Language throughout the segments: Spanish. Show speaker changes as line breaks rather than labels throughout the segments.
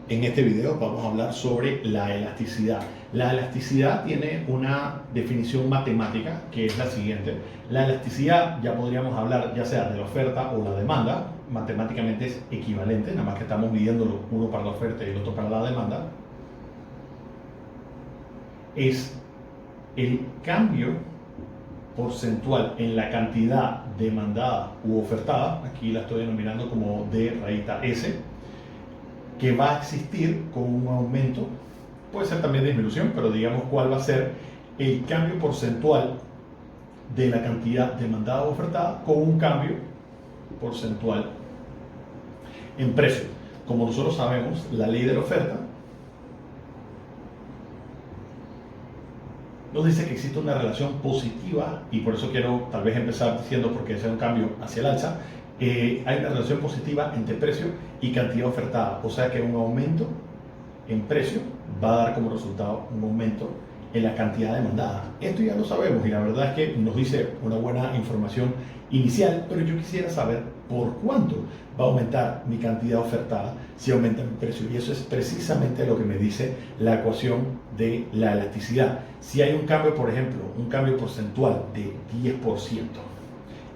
En este video vamos a hablar sobre la elasticidad. La elasticidad tiene una definición matemática que es la siguiente. La elasticidad ya podríamos hablar ya sea de la oferta o la demanda. Matemáticamente es equivalente, nada más que estamos midiéndolo uno para la oferta y el otro para la demanda. Es el cambio porcentual en la cantidad demandada u ofertada, aquí la estoy denominando como D rayita S, que va a existir con un aumento, puede ser también disminución, pero digamos cuál va a ser el cambio porcentual de la cantidad demandada o ofertada con un cambio porcentual en precio. Como nosotros sabemos, la ley de la oferta nos dice que existe una relación positiva, y por eso quiero tal vez empezar diciendo, porque ese es un cambio hacia el alza, hay una relación positiva entre precio y cantidad ofertada, o sea que un aumento en precio va a dar como resultado un aumento en la cantidad demandada. Esto ya lo sabemos y la verdad es que nos dice una buena información inicial, pero yo quisiera saber por cuánto va a aumentar mi cantidad ofertada si aumenta mi precio, y eso es precisamente lo que me dice la ecuación de la elasticidad. Si hay un cambio, por ejemplo, un cambio porcentual de 10%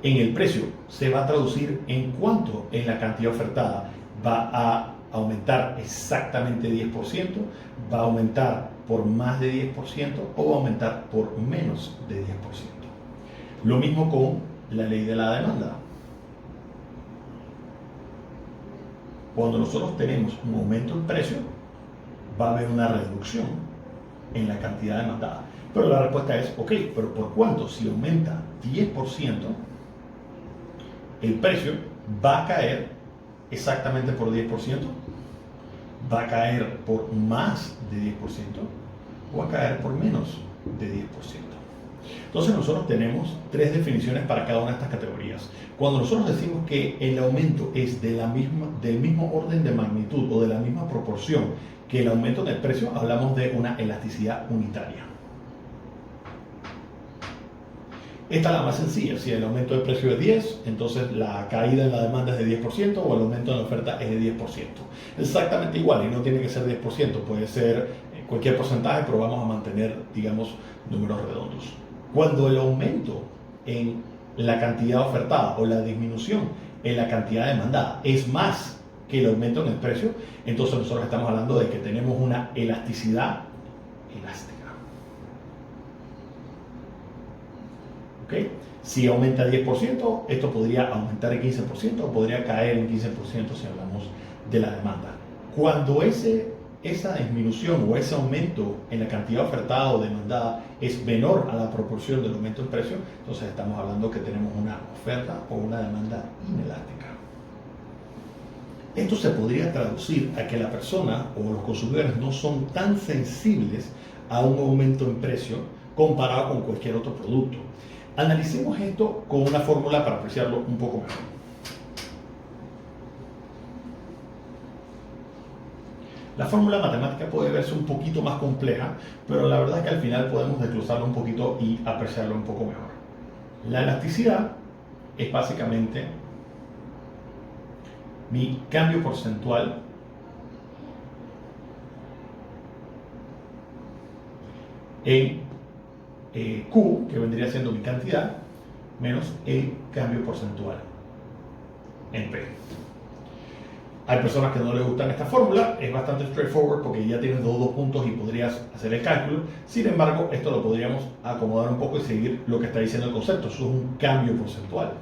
en el precio, se va a traducir en cuánto en la cantidad ofertada. Va a aumentar exactamente 10%, va a aumentar por más de 10% o va a aumentar por menos de 10%. Lo mismo con la ley de la demanda. Cuando nosotros tenemos un aumento en precio, va a haber una reducción en la cantidad demandada. Pero la respuesta es, ok, pero ¿por cuánto? Si aumenta 10%, el precio va a caer exactamente por 10%, va a caer por más de 10% o va a caer por menos de 10%. Entonces nosotros tenemos tres definiciones para cada una de estas categorías. Cuando nosotros decimos que el aumento es del mismo orden de magnitud o de la misma proporción que el aumento del precio, hablamos de una elasticidad unitaria. Esta es la más sencilla. Si el aumento del precio es 10, entonces la caída en la demanda es de 10% o el aumento en la oferta es de 10%. Exactamente igual, y no tiene que ser 10%, puede ser cualquier porcentaje, pero vamos a mantener, digamos, números redondos. Cuando el aumento en la cantidad ofertada o la disminución en la cantidad demandada es más que el aumento en el precio, entonces nosotros estamos hablando de que tenemos una elasticidad elástica. ¿Okay? Si aumenta 10%, esto podría aumentar en 15% o podría caer en 15% si hablamos de la demanda. Cuando esa disminución o ese aumento en la cantidad ofertada o demandada es menor a la proporción del aumento en precio, entonces estamos hablando que tenemos una oferta o una demanda inelástica. Esto se podría traducir a que la persona o los consumidores no son tan sensibles a un aumento en precio comparado con cualquier otro producto. Analicemos esto con una fórmula para apreciarlo un poco mejor. La fórmula matemática puede verse un poquito más compleja, pero la verdad es que al final podemos desglosarlo un poquito y apreciarlo un poco mejor. La elasticidad es básicamente mi cambio porcentual en Q, que vendría siendo mi cantidad, menos el cambio porcentual en P. Hay personas que no les gustan esta fórmula, es bastante straightforward porque ya tienes dos puntos y podrías hacer el cálculo. Sin embargo, esto lo podríamos acomodar un poco y seguir lo que está diciendo el concepto. Eso es un cambio porcentual.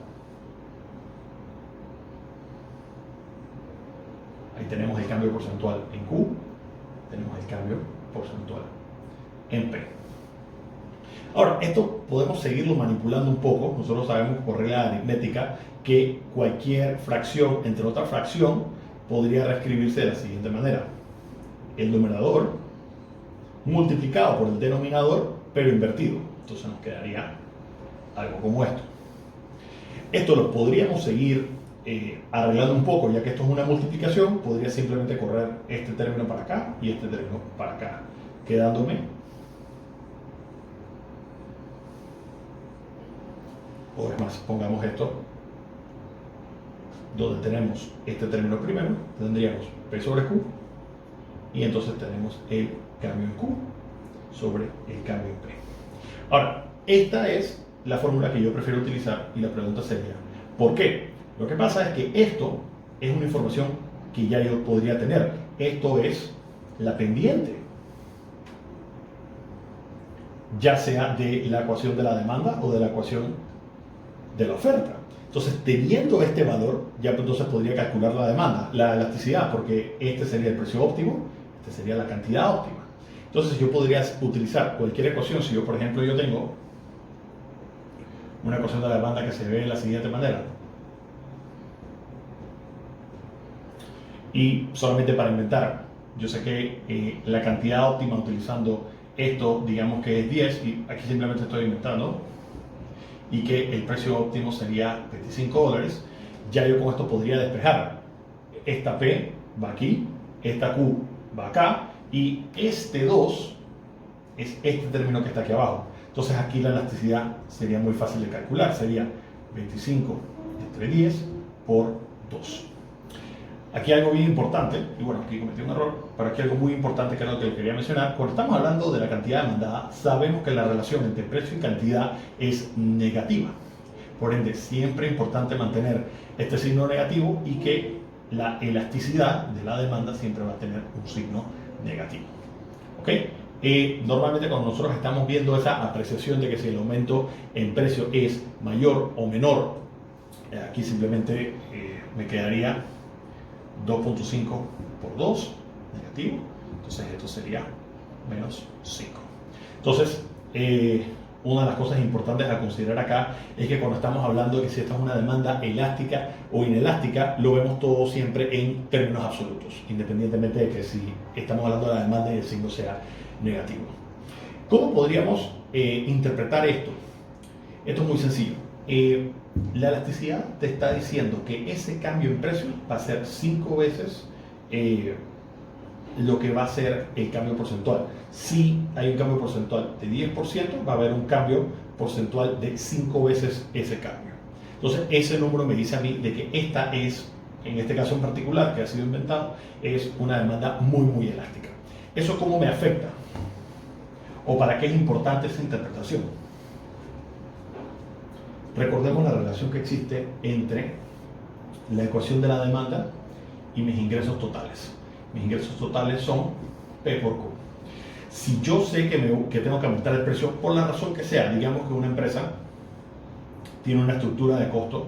Ahí tenemos el cambio porcentual en Q, tenemos el cambio porcentual en P. Ahora, esto podemos seguirlo manipulando un poco. Nosotros sabemos por regla aritmética que cualquier fracción entre otra fracción podría reescribirse de la siguiente manera. El numerador multiplicado por el denominador, pero invertido. Entonces nos quedaría algo como esto. Esto lo podríamos seguir arreglando un poco, ya que esto es una multiplicación. Podría simplemente correr este término para acá y este término para acá, quedándome. O es más, pongamos esto donde tenemos este término primero, tendríamos P sobre Q y entonces tenemos el cambio en Q sobre el cambio en P. Ahora, esta es la fórmula que yo prefiero utilizar y la pregunta sería, ¿por qué? Lo que pasa es que esto es una información que ya yo podría tener. Esto es la pendiente, ya sea de la ecuación de la demanda o de la ecuación de la oferta. Entonces, teniendo este valor, ya entonces podría calcular la demanda, la elasticidad, porque este sería el precio óptimo, este sería la cantidad óptima. Entonces, yo podría utilizar cualquier ecuación. Si yo, por ejemplo, yo tengo una ecuación de la demanda que se ve de la siguiente manera. Y solamente para inventar, yo sé que la cantidad óptima utilizando esto, digamos que es 10, y aquí simplemente estoy inventando, y que el precio óptimo sería $25, ya yo con esto podría despejar. Esta P va aquí, esta Q va acá, y este 2 es este término que está aquí abajo. Entonces aquí la elasticidad sería muy fácil de calcular, sería 25 entre 10 por 2. Aquí algo bien importante, y bueno, aquí cometí un error, pero aquí algo muy importante que es lo que les quería mencionar. Cuando estamos hablando de la cantidad demandada, sabemos que la relación entre precio y cantidad es negativa. Por ende, siempre es importante mantener este signo negativo y que la elasticidad de la demanda siempre va a tener un signo negativo. ¿Ok? Normalmente cuando nosotros estamos viendo esa apreciación de que si el aumento en precio es mayor o menor, aquí simplemente me quedaría 2.5 por 2, negativo, entonces esto sería menos 5. Entonces, una de las cosas importantes a considerar acá es que cuando estamos hablando de que si esta es una demanda elástica o inelástica, lo vemos todo siempre en términos absolutos, independientemente de que si estamos hablando de la demanda y el signo sea negativo. ¿Cómo podríamos interpretar esto? Esto es muy sencillo. La elasticidad te está diciendo que ese cambio en precio va a ser 5 veces lo que va a ser el cambio porcentual. Si hay un cambio porcentual de 10%, va a haber un cambio porcentual de 5 veces ese cambio. Entonces, ese número me dice a mí de que esta es, en este caso en particular, que ha sido inventado, es una demanda muy, muy elástica. ¿Eso cómo me afecta? ¿O para qué es importante esa interpretación? Recordemos la relación que existe entre la ecuación de la demanda y mis ingresos totales. Mis ingresos totales son P por Q. Si yo sé que tengo que aumentar el precio por la razón que sea, digamos que una empresa tiene una estructura de costo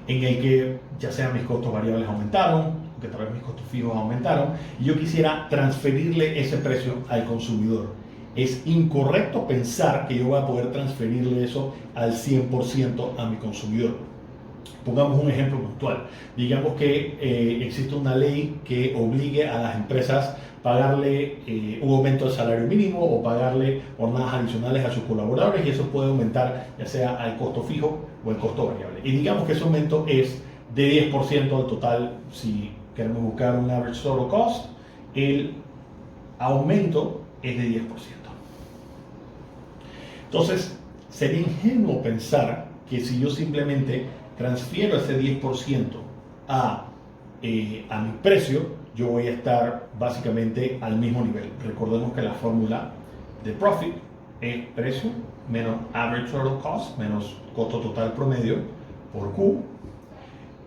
en el que ya sea mis costos variables aumentaron, que tal vez mis costos fijos aumentaron, y yo quisiera transferirle ese precio al consumidor. Es incorrecto pensar que yo voy a poder transferirle eso al 100% a mi consumidor. Pongamos un ejemplo puntual. Digamos que existe una ley que obligue a las empresas a pagarle un aumento del salario mínimo o pagarle jornadas adicionales a sus colaboradores, y eso puede aumentar ya sea al costo fijo o el costo variable. Y digamos que ese aumento es de 10% al total. Si queremos buscar un average total cost, el aumento es de 10%. Entonces, sería ingenuo pensar que si yo simplemente transfiero ese 10% a mi precio, yo voy a estar básicamente al mismo nivel. Recordemos que la fórmula de profit es precio menos average total cost, menos costo total promedio por Q.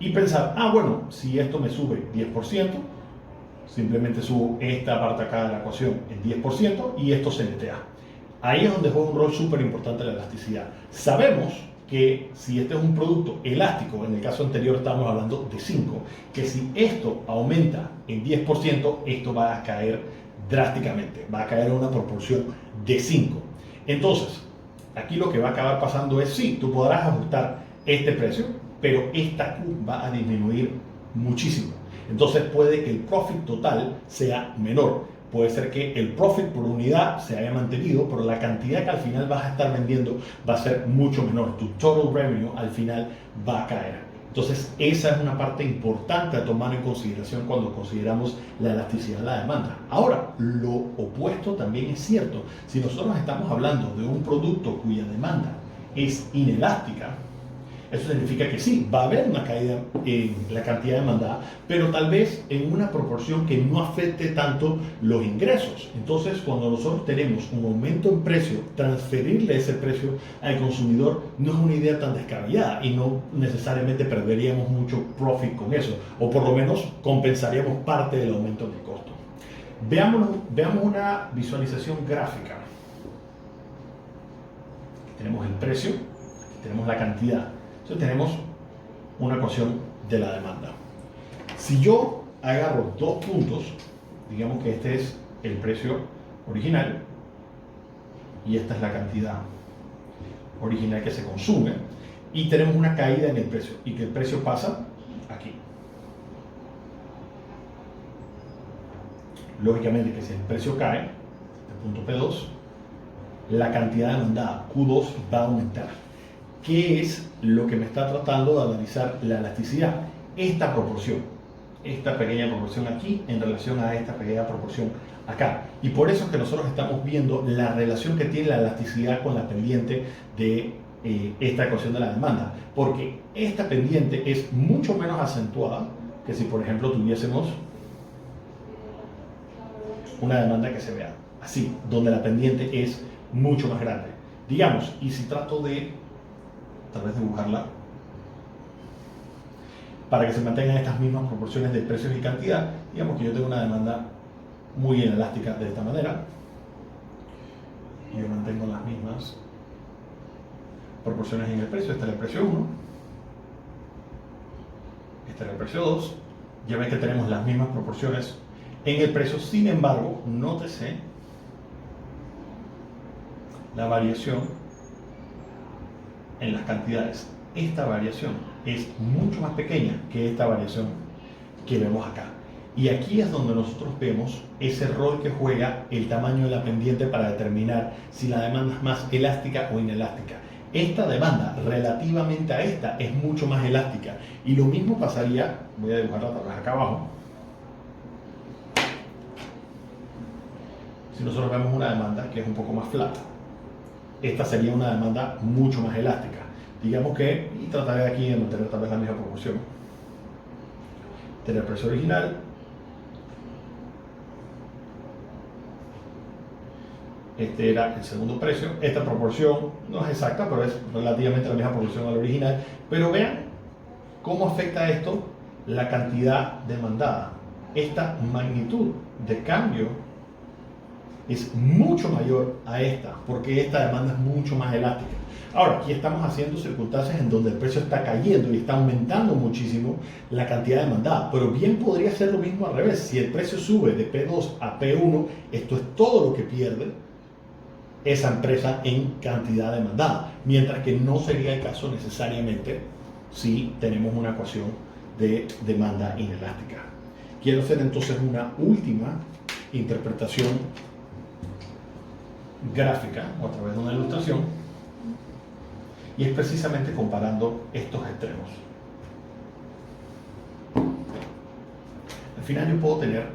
Y pensar, bueno, si esto me sube 10%, simplemente subo esta parte acá de la ecuación en 10% y esto se netea. Ahí es donde juega un rol súper importante la elasticidad. Sabemos que si este es un producto elástico, en el caso anterior estábamos hablando de 5, que si esto aumenta en 10%, esto va a caer drásticamente, va a caer en una proporción de 5. Entonces, aquí lo que va a acabar pasando es, sí, tú podrás ajustar este precio, pero esta Q va a disminuir muchísimo. Entonces puede que el profit total sea menor. Puede ser que el profit por unidad se haya mantenido, pero la cantidad que al final vas a estar vendiendo va a ser mucho menor. Tu total revenue al final va a caer. Entonces, esa es una parte importante a tomar en consideración cuando consideramos la elasticidad de la demanda. Ahora, lo opuesto también es cierto. Si nosotros estamos hablando de un producto cuya demanda es inelástica, Eso significa que sí, va a haber una caída en la cantidad demandada, pero tal vez en una proporción que no afecte tanto los ingresos. Entonces, cuando nosotros tenemos un aumento en precio, transferirle ese precio al consumidor no es una idea tan descabellada y no necesariamente perderíamos mucho profit con eso, o por lo menos compensaríamos parte del aumento del costo. Veamos una visualización gráfica. Aquí tenemos el precio, aquí tenemos la cantidad. Entonces tenemos una ecuación de la demanda. Si yo agarro dos puntos, digamos que este es el precio original y esta es la cantidad original que se consume, y tenemos una caída en el precio y que el precio pasa aquí. Lógicamente que si el precio cae, este punto P2, la cantidad demandada, Q2, va a aumentar. ¿Qué es lo que me está tratando de analizar la elasticidad? Esta proporción, esta pequeña proporción aquí en relación a esta pequeña proporción acá. Y por eso es que nosotros estamos viendo la relación que tiene la elasticidad con la pendiente de esta ecuación de la demanda. Porque esta pendiente es mucho menos acentuada que si, por ejemplo, tuviésemos una demanda que se vea así, donde la pendiente es mucho más grande. Digamos, y si trato de tal vez dibujarla para que se mantengan estas mismas proporciones de precios y cantidad, digamos que yo tengo una demanda muy inelástica de esta manera y yo mantengo las mismas proporciones en el precio. Este era el precio 1, este era el precio 2, ya ven que tenemos las mismas proporciones en el precio. Sin embargo, nótese la variación en las cantidades. Esta variación es mucho más pequeña que esta variación que vemos acá. Y aquí es donde nosotros vemos ese rol que juega el tamaño de la pendiente para determinar si la demanda es más elástica o inelástica. Esta demanda relativamente a esta es mucho más elástica. Y lo mismo pasaría, voy a dibujarla tal vez acá abajo, si nosotros vemos una demanda que es un poco más flat. Esta sería una demanda mucho más elástica. Digamos que, y trataré aquí de mantener tal vez la misma proporción. Tener el precio original. Este era el segundo precio. Esta proporción no es exacta, pero es relativamente la misma proporción al original. Pero vean cómo afecta esto la cantidad demandada. Esta magnitud de cambio es mucho mayor a esta, porque esta demanda es mucho más elástica. Ahora, aquí estamos haciendo circunstancias en donde el precio está cayendo y está aumentando muchísimo la cantidad demandada, pero bien podría ser lo mismo al revés. Si el precio sube de P2 a P1, esto es todo lo que pierde esa empresa en cantidad demandada, mientras que no sería el caso necesariamente si tenemos una ecuación de demanda inelástica. Quiero hacer entonces una última interpretación gráfica o a través de una ilustración, y es precisamente comparando estos extremos. Al final yo puedo tener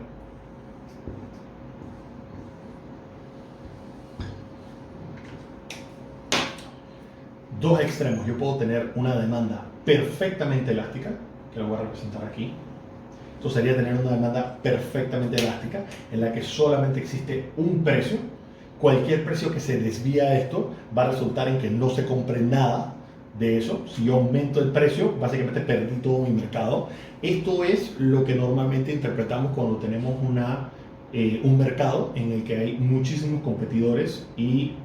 dos extremos. Yo puedo tener una demanda perfectamente elástica, que lo voy a representar aquí. Esto sería tener una demanda perfectamente elástica en la que solamente existe un precio. Cualquier precio que se desvía a esto va a resultar en que no se compre nada de eso. Si yo aumento el precio, básicamente perdí todo mi mercado. Esto es lo que normalmente interpretamos cuando tenemos un mercado en el que hay muchísimos competidores y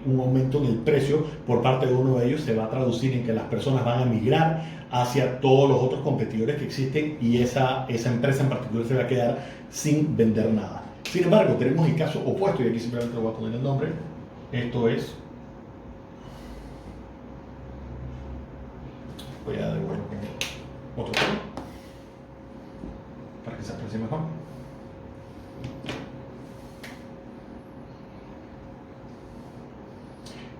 un aumento en el precio por parte de uno de ellos se va a traducir en que las personas van a migrar hacia todos los otros competidores que existen y esa empresa en particular se va a quedar sin vender nada. Sin embargo, tenemos el caso opuesto, y aquí simplemente lo voy a poner el nombre. Esto es, voy a dibujarlo con otro color para que se aprecie mejor.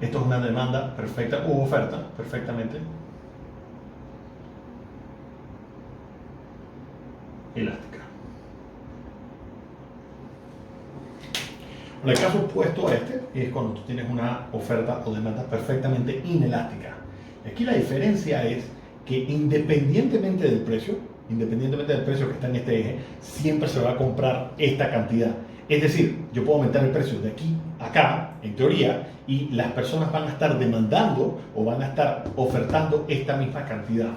Esto es una demanda perfecta u oferta perfectamente elástica. El caso opuesto a este es cuando tú tienes una oferta o demanda perfectamente inelástica. Aquí la diferencia es que independientemente del precio que está en este eje, siempre se va a comprar esta cantidad. Es decir, yo puedo aumentar el precio de aquí a acá, en teoría, y las personas van a estar demandando o van a estar ofertando esta misma cantidad.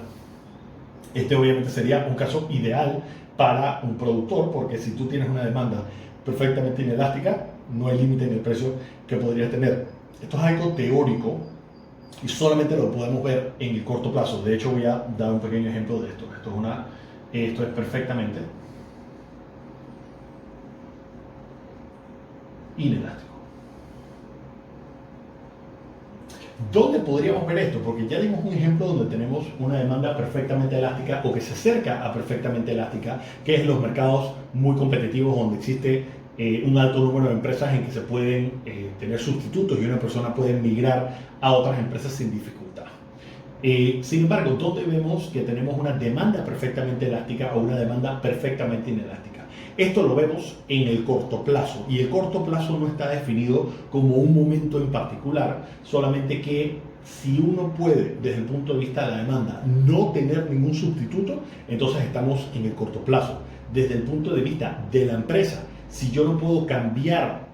Este obviamente sería un caso ideal para un productor, porque si tú tienes una demanda perfectamente inelástica, no hay límite en el precio que podrías tener. Esto es algo teórico y solamente lo podemos ver en el corto plazo. De hecho, voy a dar un pequeño ejemplo de esto. Esto es perfectamente inelástico. ¿Dónde podríamos ver esto? Porque ya dimos un ejemplo donde tenemos una demanda perfectamente elástica o que se acerca a perfectamente elástica, que es los mercados muy competitivos donde existe un alto número de empresas en que se pueden tener sustitutos y una persona puede migrar a otras empresas sin dificultad. Sin embargo, ¿dónde vemos que tenemos una demanda perfectamente elástica o una demanda perfectamente inelástica? Esto lo vemos en el corto plazo, y el corto plazo no está definido como un momento en particular, solamente que si uno puede, desde el punto de vista de la demanda, no tener ningún sustituto, entonces estamos en el corto plazo. Desde el punto de vista de la empresa, si yo no puedo cambiar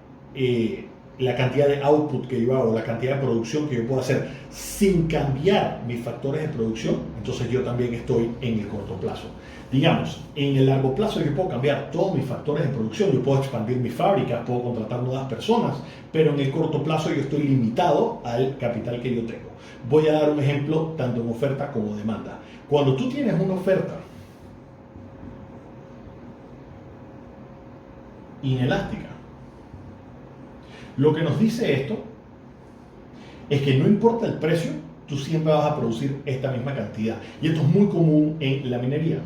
la cantidad de output que yo hago, la cantidad de producción que yo puedo hacer sin cambiar mis factores de producción, entonces yo también estoy en el corto plazo. Digamos, en el largo plazo yo puedo cambiar todos mis factores de producción, yo puedo expandir mis fábricas, puedo contratar nuevas personas, pero en el corto plazo yo estoy limitado al capital que yo tengo. Voy a dar un ejemplo tanto en oferta como demanda. Cuando tú tienes una oferta inelástica, lo que nos dice esto es que no importa el precio, tú siempre vas a producir esta misma cantidad. Y esto es muy común en la minería.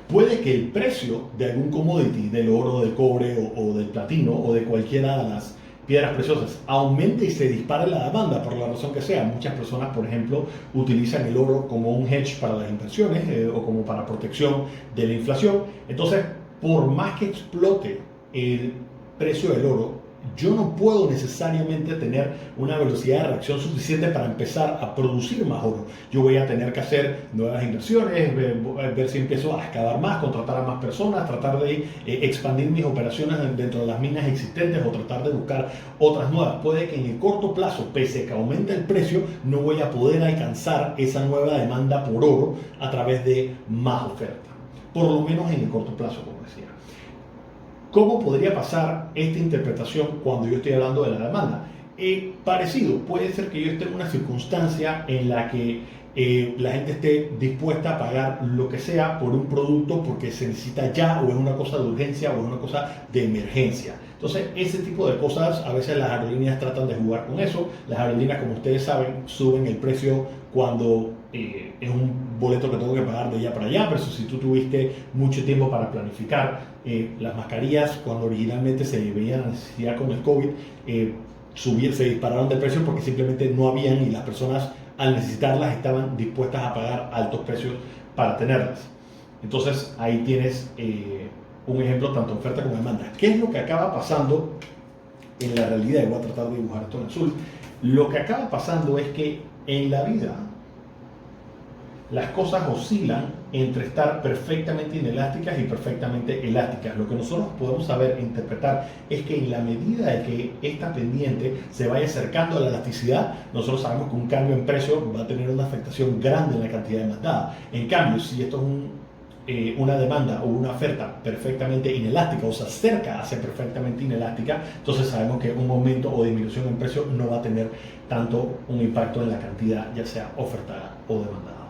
Puede que el precio de algún commodity, del oro, del cobre o del platino o de cualquiera de las piedras preciosas, aumente y se dispare la demanda por la razón que sea. Muchas personas, por ejemplo, utilizan el oro como un hedge para las inversiones o como para protección de la inflación. Entonces, por más que explote el precio del oro, yo no puedo necesariamente tener una velocidad de reacción suficiente para empezar a producir más oro. Yo voy a tener que hacer nuevas inversiones, ver si empiezo a excavar más, contratar a más personas, tratar de expandir mis operaciones dentro de las minas existentes o tratar de buscar otras nuevas. Puede que en el corto plazo, pese a que aumente el precio, no voy a poder alcanzar esa nueva demanda por oro a través de más oferta. Por lo menos en el corto plazo, como decía. ¿Cómo podría pasar esta interpretación cuando yo estoy hablando de la demanda? Parecido, puede ser que yo esté en una circunstancia en la que la gente esté dispuesta a pagar lo que sea por un producto porque se necesita ya, o es una cosa de urgencia o es una cosa de emergencia. Entonces, ese tipo de cosas, a veces las aerolíneas tratan de jugar con eso. Las aerolíneas, como ustedes saben, suben el precio cuando es un boleto que tengo que pagar de allá para allá, pero si tú tuviste mucho tiempo para planificar, las mascarillas, cuando originalmente se veía la necesidad con el COVID, se dispararon de precio porque simplemente no habían, y las personas al necesitarlas estaban dispuestas a pagar altos precios para tenerlas. Entonces ahí tienes un ejemplo tanto de oferta como de demanda. ¿Qué es lo que acaba pasando en la realidad? Y voy a tratar de dibujar esto en azul. Lo que acaba pasando es que en la vida las cosas oscilan entre estar perfectamente inelásticas y perfectamente elásticas. Lo que nosotros podemos saber e interpretar es que en la medida de que esta pendiente se vaya acercando a la elasticidad, nosotros sabemos que un cambio en precio va a tener una afectación grande en la cantidad demandada. En cambio, si esto es una demanda o una oferta perfectamente inelástica o se acerca a ser perfectamente inelástica, entonces sabemos que un aumento o disminución en precio no va a tener tanto un impacto en la cantidad, ya sea ofertada o demandada.